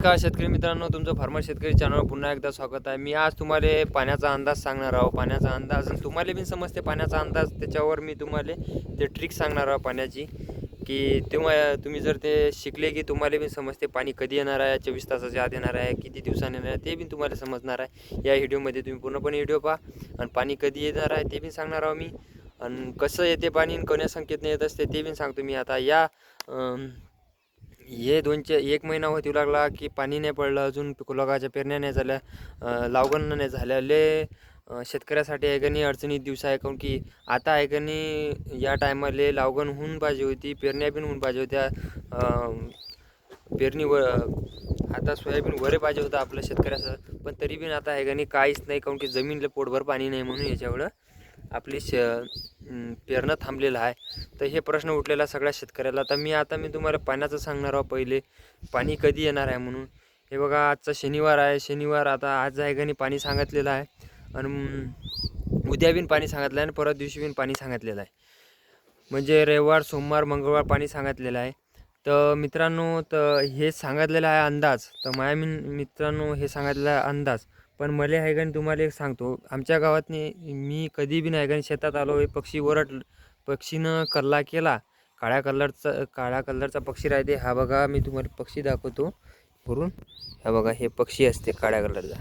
नमस्कार शेतकरी मित्रांनो, तुमचं फार्मर शेतकरी चॅनलवर पुन्हा एकदा स्वागत आहे। मी आज तुम्हाला पाण्याचा अंदाज सांगणार आहोत। पाण्याचा अंदाज तुम्हाला पण समजते पाण्याचा अंदाज, त्याच्यावर मी तुम्हाला ते ट्रिक सांगणार आहे पाण्याची, की तुम्ही जर ते शिकले की तुम्हाला पण समजते पाणी कधी येणार आहे, 24 तासाच्या आत येणार आहे, किती दिवसांनी येणार आहे, ते पण तुम्हाला समजणार आहे। या व्हिडिओमध्ये तुम्ही पूर्णपणे व्हिडिओ पहा आणि पाणी कधी येणार आहे ते पण सांगणार आहोत मी, आणि कसं येते पाणी आणि कोण्या संकेतने येत असते ते पण सांगतो मी। आता या हे 1 महिना होती लागला की पाणी नाही पडलं, अजून पिकोलगाच्या पेरण्या नाही झाल्या, लावगण नाही झाल्या। शेतकऱ्यासाठी आहे का नाही अडचणीत दिवस आहे, काऊन की आता आहे का नाही या टायमाला लावगण होऊन पाहिजे होती, पेरण्या पण होऊन पाहिजे होत्या। आता सोयाबीन वरे पाहिजे होतं आपल्या शेतकऱ्याचं, पण तरी पण आता आहे का नाही काहीच नाही, काऊन की जमीनला पोटभर पाणी नाही, म्हणून याच्यामुळं आपली पेरणं थांबलेलं आहे। तर हे प्रश्न उठलेला सगळ्या शेतकऱ्याला। तर मी तुम्हाला पाण्याचं सांगणार आहोत पहिले, पाणी कधी येणार आहे म्हणून। हे बघा, आजचा शनिवार आहे, आता आज आहे का नाही पाणी सांगितलेलं आहे, आणि उद्या बिन पाणी सांगितलं आहे, आणि परत दिवशी बिन पाणी सांगितलेलं आहे, म्हणजे रविवार सोमवार मंगळवार पाणी सांगितलेलं आहे। तर मित्रांनो, तर हे सांगितलेलं आहे अंदाज, तर माझ्या मित्रांनो हे सांगितलेलं आहे अंदाज, पण मला आहे का तुम्हाला एक सांगतो, आमच्या गावात मी कधी बी नाही का शेतात आलो, पक्षीनं कल्ला केला, काळ्या कलरचा पक्षी राहते। हा बघा, मी तुम्हाला पक्षी दाखवतो वरून, हा बघा हे पक्षी असते काळ्या कलरचा।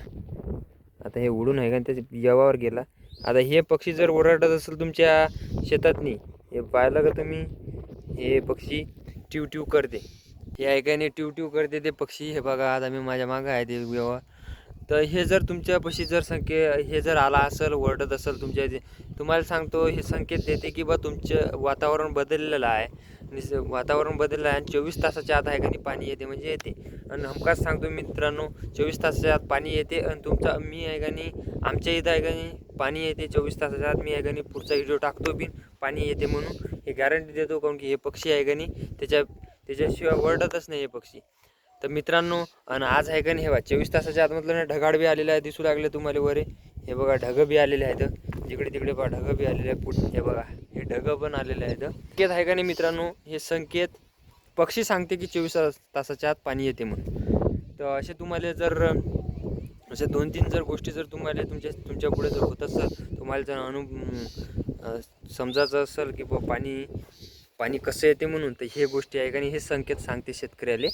आता हे उडून आहे का त्याच्या जेवावर गेला। आता हे पक्षी जर ओरडत असेल तुमच्या शेतातनी, हे पाहिलं का तुम्ही, हे पक्षी ट्यू ट्यू करते, हे आहे का नाही ट्यू ट्यू करते ते पक्षी। हे बघा, आता मी माझ्या मागं आहे ते व्यवहार। तर हे जर तुमच्यापाशी जर हे जर आला असेल, ओरडत असेल तुमच्या इथे, तुम्हाला सांगतो हे संकेत देते की बा तुमचं वातावरण बदललेलं आहे, आणि वातावरण बदललं आहे, आणि 24 तासाच्या आत आहे का नाही पाणी येते, म्हणजे येते। आणि हमखास सांगतो मित्रांनो, 24 तासाच्या आत पाणी येते, आणि तुमचा मी आहे का नाही आमच्या इथं आहे का नाही पाणी येते 24 तासाच्या आत। मी आहे का नाही पुढचा व्हिडिओ टाकतो बिन पाणी येते म्हणून, हे गॅरंटी देतो, काऊन की हे पक्षी आहे का नाही त्याच्याशिवाय ओरडतच नाही हे पक्षी। तर मित्रांनो, आणि आज आहे का नाही हे बघा 24 तासाच्या आत म्हटलं ना, ढगाळ बी आलेलं आहे, दिसू लागले तुम्हाला वरे, हे बघा ढगं बी आलेले आहेत, जिकडे तिकडे बघा ढगं बी आलेले आहे, हे बघा हे ढगं पण आलेले आहेत। संकेत आहे का नाही मित्रांनो, हे संकेत पक्षी सांगते की 24 तासाच्या आत पाणी येते म्हणून। तर असे तुम्हाला जर असे 2-3 जर गोष्टी जर तुम्हाला तुमच्या पुढे जर होत असेल, तुम्हाला जर समजायचं असेल की पाणी कसं येते म्हणून, तर हे गोष्टी आहे का नाही हे संकेत सांगते शेतकऱ्याला,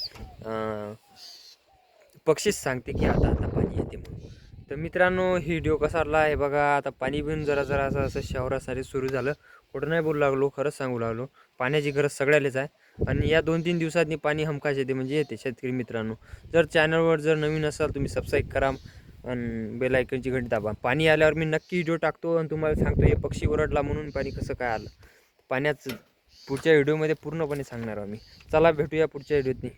पक्षीच सांगते की आता पाणी येते म्हणून। तर मित्रांनो, ही व्हिडिओ कसा आला हे बघा, आता पाणी बिन जरा असं शहरासारे सुरू झालं, कुठं नाही बोलू लागलो, खरंच सांगू लागलो, पाण्याची गरज सगळ्यालाच आहे, आणि या 2-3 दिवसांनी पाणी हमखास येते, म्हणजे येते शेतकरी मित्रांनो। जर चॅनलवर जर नवीन असाल तुम्ही सबस्क्राईब करा, आणि बेल आयकनची घंटी दाबा। पाणी आल्यावर मी नक्की व्हिडिओ टाकतो, आणि तुम्हाला सांगतो हे पक्षी ओरडला म्हणून पाणी कसं काय आलं, पाण्याचं पुढच्या व्हिडिओमध्ये पूर्णपणे सांगणार आहोत मी। चला भेटूया पुढच्या व्हिडिओतनी।